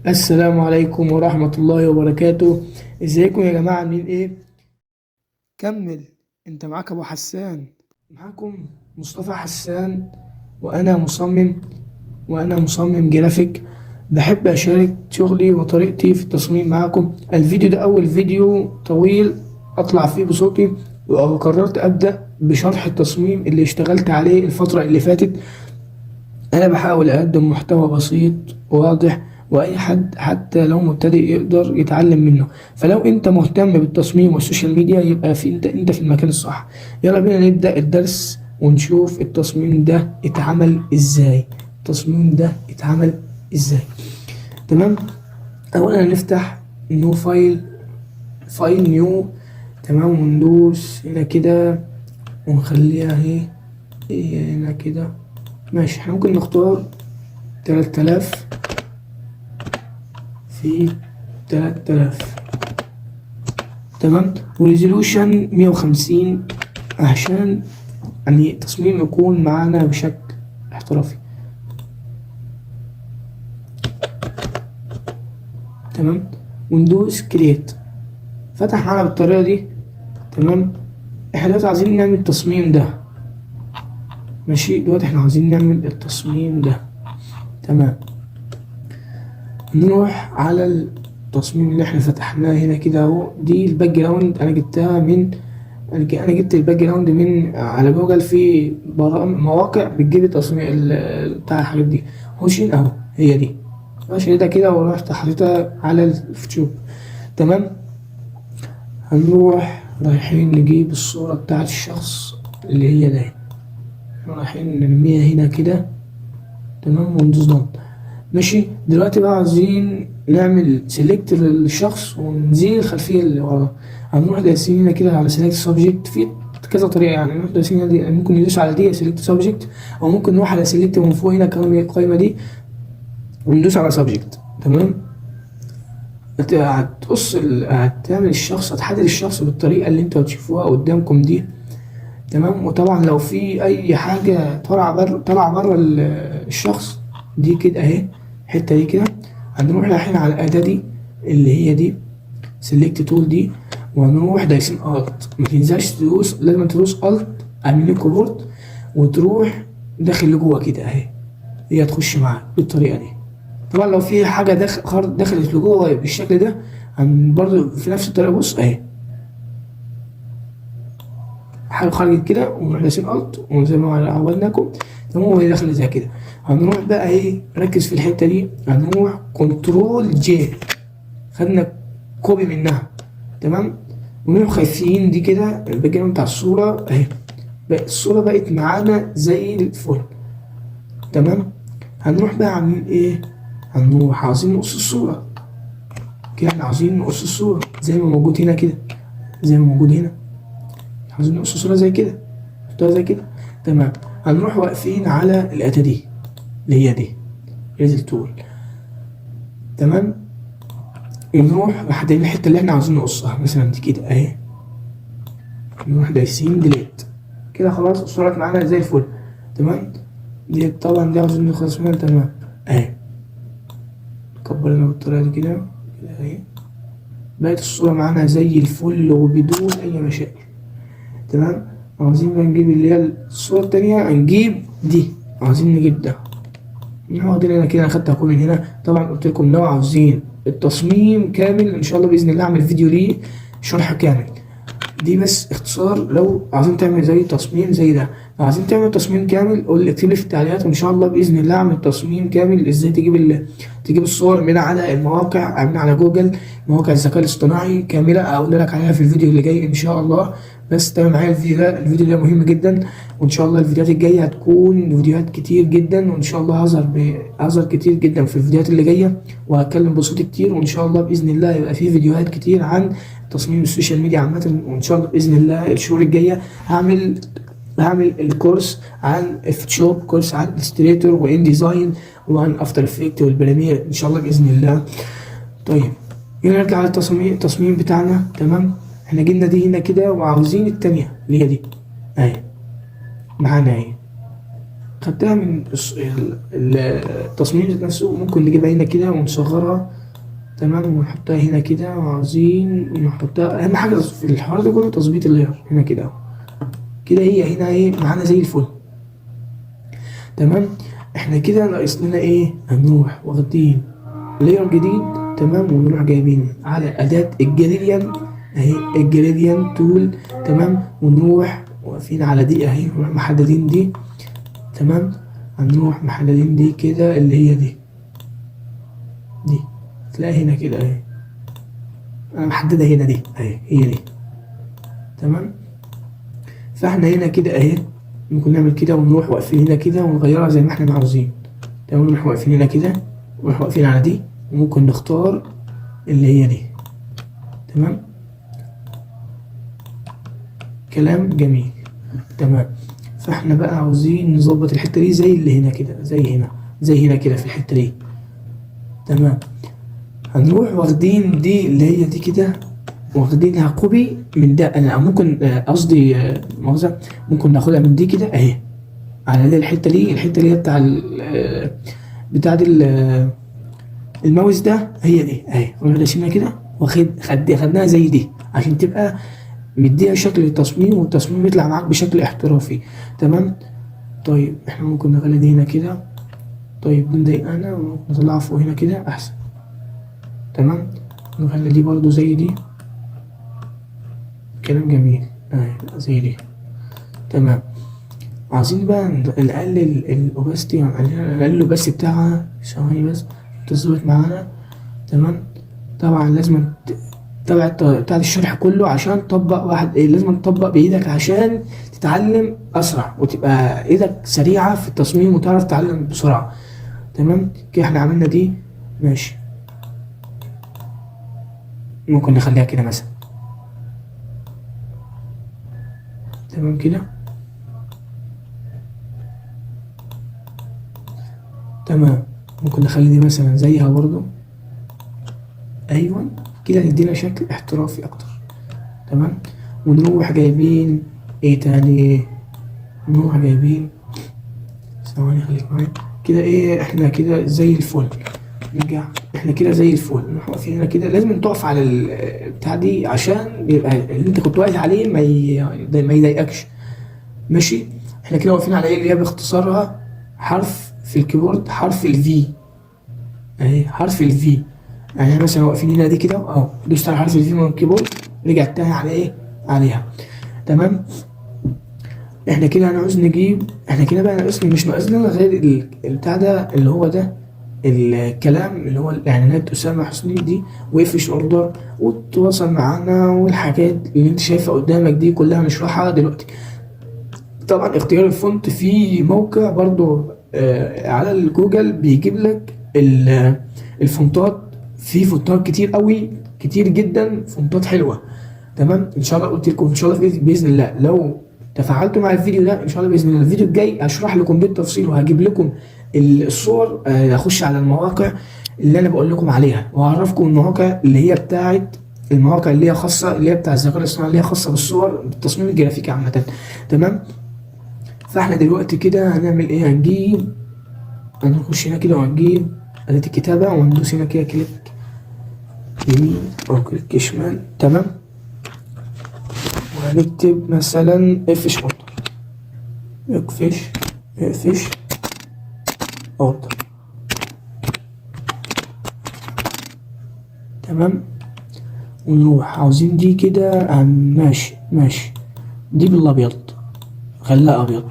السلام عليكم ورحمة الله وبركاته. ازيكم يا جماعة، عاملين ايه؟ كمل. انت معاك ابو حسان. معاكم مصطفى حسان. وانا مصمم وانا مصمم جرافيك. بحب اشارك شغلي وطريقتي في التصميم معاكم. الفيديو ده اول فيديو طويل اطلع فيه بصوتي، وقررت ابدأ بشرح التصميم اللي اشتغلت عليه الفترة اللي فاتت. أنا بحاول أقدم محتوى بسيط وواضح، وأي حد حتى لو مبتدئ يقدر يتعلم منه. فلو أنت مهتم بالتصميم والسوشيال ميديا يبقى أنت في المكان الصح. يلا بينا نبدأ الدرس ونشوف التصميم ده اتعمل إزاي. التصميم ده اتعمل إزاي؟ تمام. أولا نفتح نيو فايل نيو. تمام، وندوس هنا كده ونخليها اهي. هنا كده ماشي. احنا ممكن نختار 3000 في 3000. تمام، وريزولوشن 150 عشان يعني التصميم يكون معانا بشكل احترافي. تمام، وندوس كرييت. فتح معانا بالطريقة دي. تمام، احنا دلوقتي عايزين نعمل التصميم ده. ماشي، دلوقتي احنا عايزين نعمل التصميم ده. تمام، نروح على التصميم اللي احنا فتحناه هنا كده اهو. دي الباك جراوند انا جبتها من انا جبت الباك جراوند من على جوجل. في برامج مواقع بتجيب التصميم بتاع الحاجات دي. هوشين اهو، هي دي. ماشي ده كده، ورحت حطيتها على الفوتوشوب. تمام، هنروح رايحين نجيب الصورة بتاعت الشخص اللي هي ده. رايحين نرميها هنا كده. تمام، وندوس ضغط. ماشي، دلوقتي بقى عايزين نعمل سيلكت للشخص ونزيل الخلفية اللي وراه. هنروح دايسين هنا كده على سيلكت سبجكت. في كذا طريقة، يعني نروح دايسين هنا دي، ممكن ندوس على دي سيلكت سبجكت، أو ممكن نروح على سيلكت من فوق هنا كمان القايمة دي وندوس على سبجكت. تمام، هتعمل الشخص، هتحدد الشخص بالطريقة اللي انتوا هتشوفوها قدامكم دي. تمام، وطبعا لو في أي حاجة طالعة بره الشخص دي كده اهي، الحتة دي كده. هنروح رايحين على الأداة دي اللي هي دي سيلكت تول دي، وهنروح دايسين الت. ما تنساش تدوس، لازم تدوس الت اعمل كوبورت، وتروح داخل لجوه كده اهي. هي تخش معاك بالطريقه دي. طبعا لو في حاجه دخلت لجوه بالشكل ده، برضه في نفس الطريقه. بص اهي، حاجه خرجت كده ونروح دايسين الت وزي ما عودناكم. تمام، وهي داخله زي كده. هنروح بقى ايه، ركز في الحته دي. هنروح كنترول جي، خدنا كوبي منها. تمام، ونروح خايفين دي كده الباك جراوند بتاع الصورة اهي. الصورة بقت معانا زي الفل. تمام، هنروح بقى عاملين ايه، هنروح عاوزين نقص الصورة كده. احنا عاوزين نقص الصورة زي ما موجود هنا كده، زي ما موجود هنا. عاوزين نقص الصورة زي كده، نحطها زي كده. تمام، هنروح واقفين على الأداة دي اللي هي دي ريزل تول. تمام، ونروح محددين الحتة اللي احنا عاوزين نقصها، مثلا دي كده اهي. نروح دايسين ديليت كده، خلاص الصورة معانا زي الفل. تمام، دي طبعا دي عاوزين نخلص منها. تمام اهي، كبرنا بالطريقة دي كده كده اهي. بقت الصورة معانا زي الفل وبدون أي مشاكل. تمام، عاوزين بقى نجيب اللي هي الصورة التانية. هنجيب دي، عاوزين نجيب ده. واخدين هنا كده، أنا خدت هكون من هنا. طبعا قلت لكم لو عاوزين التصميم كامل إن شاء الله بإذن الله أعمل فيديو ليه شرح كامل. دي بس اختصار. لو عايزين تعمل زي تصميم زي ده، لو عايزين تعمل تصميم كامل قول لي، اكتب لي في التعليقات، وان شاء الله باذن الله اعمل تصميم كامل ازاي تجيب الصور من على المواقع، من على جوجل، مواقع الذكاء الاصطناعي كامله. اقول لك عليها في الفيديو اللي جاي ان شاء الله. بس تابع معايا الفيديو ده مهم جدا. وان شاء الله الفيديوهات الجايه هتكون فيديوهات كتير جدا، وان شاء الله هظهر كتير جدا في الفيديوهات اللي جايه، وهتكلم بصوت كتير. وان شاء الله باذن الله يبقى في فيديوهات كتير عن تصميم السوشيال ميديا عامة. وإن شاء الله بإذن الله الشهور الجاية هعمل الكورس عن فوتوشوب، كورس عن إلستريتور وإن ديزاين وعن أفتر إفكت والبريمير إن شاء الله بإذن الله. طيب، نرجع على التصميم بتاعنا. تمام، احنا جبنا دي هنا كده، وعاوزين التانية اللي هي دي أهي معانا أهي. خدتها من التصميم ذات نفسه. ممكن نجيبها هنا كده ونصغرها، تمام، ونحطها هنا كده، وعاوزين نحطها. اهم حاجه في الحوار ده كله تظبيط اللاير هنا كده اهو. كده هي هنا ايه معانا زي الفل. تمام. احنا كده ناقص لنا ايه؟ هنروح واخدين لاير جديد، تمام، ونروح جايبين على اداه الجريديان اهي، الجريديان تول، تمام، ونروح واقفين على دي اهي، نروح محددين دي، تمام. هنروح محددين دي كده اللي هي دي تلاقي هنا كده اهي، انا محددها هنا دي اهي، هي دي، تمام. فاحنا هنا كده اهي ممكن نعمل كده ونروح واقفين هنا كده ونغيرها زي ما احنا عاوزين، تمام. نروح واقفين هنا كده ونروح واقفين على دي، وممكن نختار اللي هي دي، تمام. كلام جميل، تمام. فاحنا بقى عاوزين نظبط الحته دي زي اللي هنا كده، زي هنا كده في الحته دي، تمام. هنروح واخدين دي اللي هي دي كده، واخدينها كوبي من ده. انا ممكن قصدي مؤاخذة، ممكن ناخدها من دي كده اهي على الحته دي، الحته اللي هي بتاع الماوس ده، هي دي اهي. نروح راسمها كده خدناها زي دي عشان تبقى مديها شكل التصميم، والتصميم يطلع معاك بشكل احترافي، تمام. طيب احنا ممكن نخلي دي هنا كده، طيب دي مضايقانا، ممكن نطلعها فوق هنا كده احسن، تمام. نخلي دي برضو زي دي، كلام جميل اهي زي دي، تمام. عايزين بقى نقلل الاوباستي، نقلل بس بتاعها ثواني بس تظبط معانا، تمام. طبعا لازم تتابع بتاع الشرح كله عشان تطبق واحد إيه، لازم تطبق بايدك عشان تتعلم اسرع وتبقى ايدك سريعه في التصميم وتعرف تتعلم بسرعه، تمام. كده احنا عملنا دي، ماشي. ممكن نخليها كده مثلا، تمام كده، تمام. ممكن نخلي دي مثلا زيها برضو، ايوه كده تدينا شكل احترافي اكتر، تمام. ونروح جايبين ايه تاني، نروح جايبين ثواني خليك معايا كده، ايه احنا كده زي الفل. نرجع احنا كده زي الفل، نروح واقفين هنا كده. لازم تقف على البتاع دي عشان يبقى اللي انت كنت واقف عليه ما يضايقكش، ماشي. احنا كده واقفين على ايه اللي هي باختصارها حرف في الكيبورد، حرف الفي اهي، حرف الفي. يعني احنا مثلا واقفين هنا دي كده اهو، دوست على حرف الفي من الكيبورد، رجعت تاني على ايه، عليها، تمام. احنا كده هنعوز نجيب، احنا كده بقى مش ناقصنا غير البتاع ده اللي هو ده الكلام اللي هو الاعلانات اسامه حسني دي، وقفش اوردر، وتواصل معانا، والحاجات اللي انت شايفها قدامك دي كلها هنشرحها دلوقتي. طبعا اختيار الفونت في موقع برضو على الجوجل بيجيب لك الفونتات، في فونتات كتير قوي، كتير جدا، فونتات حلوه، تمام. ان شاء الله قلت لكم ان شاء الله باذن الله لو تفاعلتوا مع الفيديو ده ان شاء الله باذن الله الفيديو الجاي هشرح لكم بالتفصيل، وهجيب لكم الصور، اخش على المواقع اللي انا بقول لكم عليها، واعرفكم المواقع اللي هي بتاعت المواقع اللي هي خاصه، اللي هي بتاع الذكاء الاصطناعي، اللي هي خاصه بالصور بالتصميم الجرافيكي عامه، تمام. فاحنا دلوقتي كده هنعمل ايه، هنخش هنا كده وهنجيب اداة الكتابة، وندوس هنا كده كليك يمين او كليك شمال، تمام. وهنكتب مثلا اقفش اوردر، اقفش اوردر، تمام. ونروح عاوزين دي كده، ماشي دي بالابيض، خليها ابيض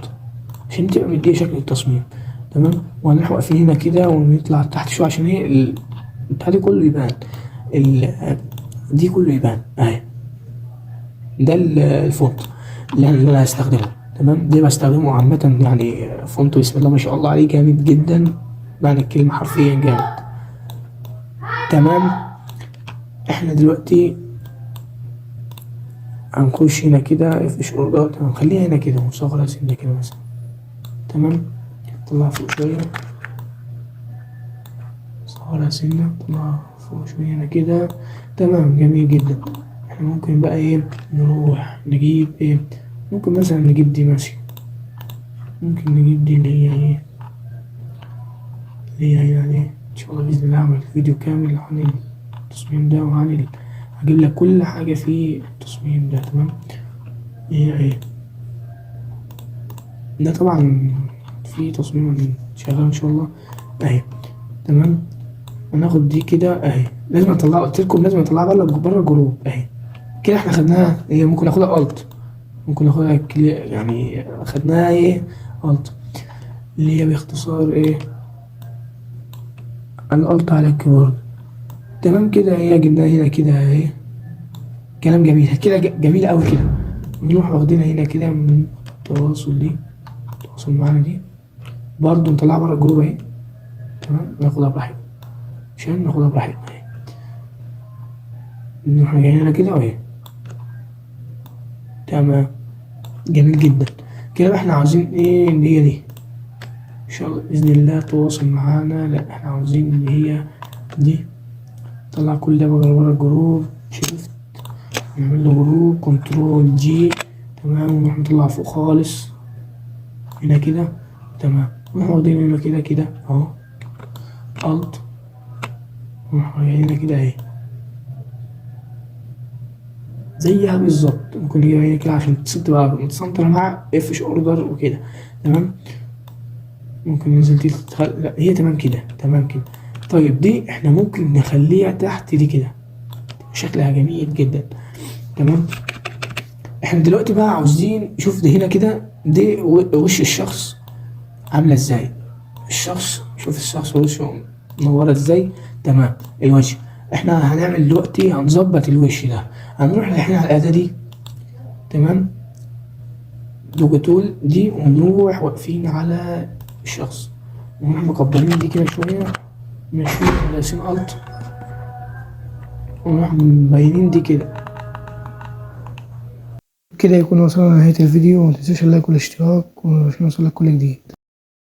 عشان تبقى مديه شكل التصميم، تمام. وهنروح واقفين هنا كده ونطلع تحت شويه عشان ايه البتاع دي كله يبان، دي كله يبان اهي. ده الفونت اللي انا هستخدمه، تمام. ده بستخدمه عامة يعني فونت بسم الله ما شاء الله عليه جامد جدا، معنى الكلمة حرفيا جامد، تمام. احنا دلوقتي هنخش هنا كده اقفش اوردر، تمام. خليها هنا كده ونصغرها سنة كده مثلا، تمام. طلعها فوق شوية، صغرها سنة، طلعها فوق شوية هنا كده، تمام، جميل جدا. احنا ممكن بقى ايه نروح نجيب ايه، ممكن مثلا نجيب دي ماشي، ممكن نجيب دي اللي هي ايه، اللي هي يعني ان شاء الله باذن الله اعمل فيديو كامل عن التصميم ده وعن هجيب لك كل حاجه في التصميم ده. تمام. هي ايه ده طبعا في تصميم شغال ان شاء الله اهي. تمام. هناخد دي كده اهي، لازم اطلعها، قلت لكم لازم اطلعها بره الجروب اهي كده. احنا خدناها، هي ممكن ناخدها الت، ممكن ناخدها يعني خدناها ايه الت، اللي هي باختصار ايه الالت على الكيبورد. تمام كده. هي جبناها هنا كده اهي، كلام جميل كده، جميل قوي كده. نروح واخدينها هنا كده من التواصل دي، التواصل معانا دي برضه نطلعها بره الجروب اهي. تمام. ناخدها براحتنا عشان ناخدها براحتنا اهي. نروح جايين هنا كده اهي. تمام. جميل جدا كده. احنا عاوزين ايه اللي هي دي ان شاء الله باذن الله تواصل معانا. لا احنا عاوزين اللي هي دي. طلع كل ده بره الجروب، شفت، نعمل له جروب كنترول جي. تمام. ونروح نطلع فوق خالص هنا كده. تمام. ونروح واخدين هنا كده كده اهو الت، ونروح جايين هنا كده اهي زيها بالظبط. ممكن نجيب هنا كده عشان تبقى متسنترة مع افش اوردر وكده. تمام. ممكن ننزل دي لا هي تمام كده، تمام كده. طيب دي احنا ممكن نخليها تحت دي كده، شكلها جميل جدا. تمام. احنا دلوقتي بقى عاوزين شوف ده هنا كده، دي وش الشخص عامله ازاي. الشخص، شوف الشخص وشه منوره ازاي. تمام. الوجه احنا هنعمل دلوقتي، هنظبط الوش ده. هنروح احنا على الاداة دي. تمام. لوجو تول دي، ونروح واقفين على الشخص، ونروح مكبرين دي كده شويه، ماشي، دايسين الت، ونروح مبينين دي كده. كده يكون وصلنا لنهاية الفيديو. ومتنساش اللايك والاشتراك عشان يوصلك كل جديد.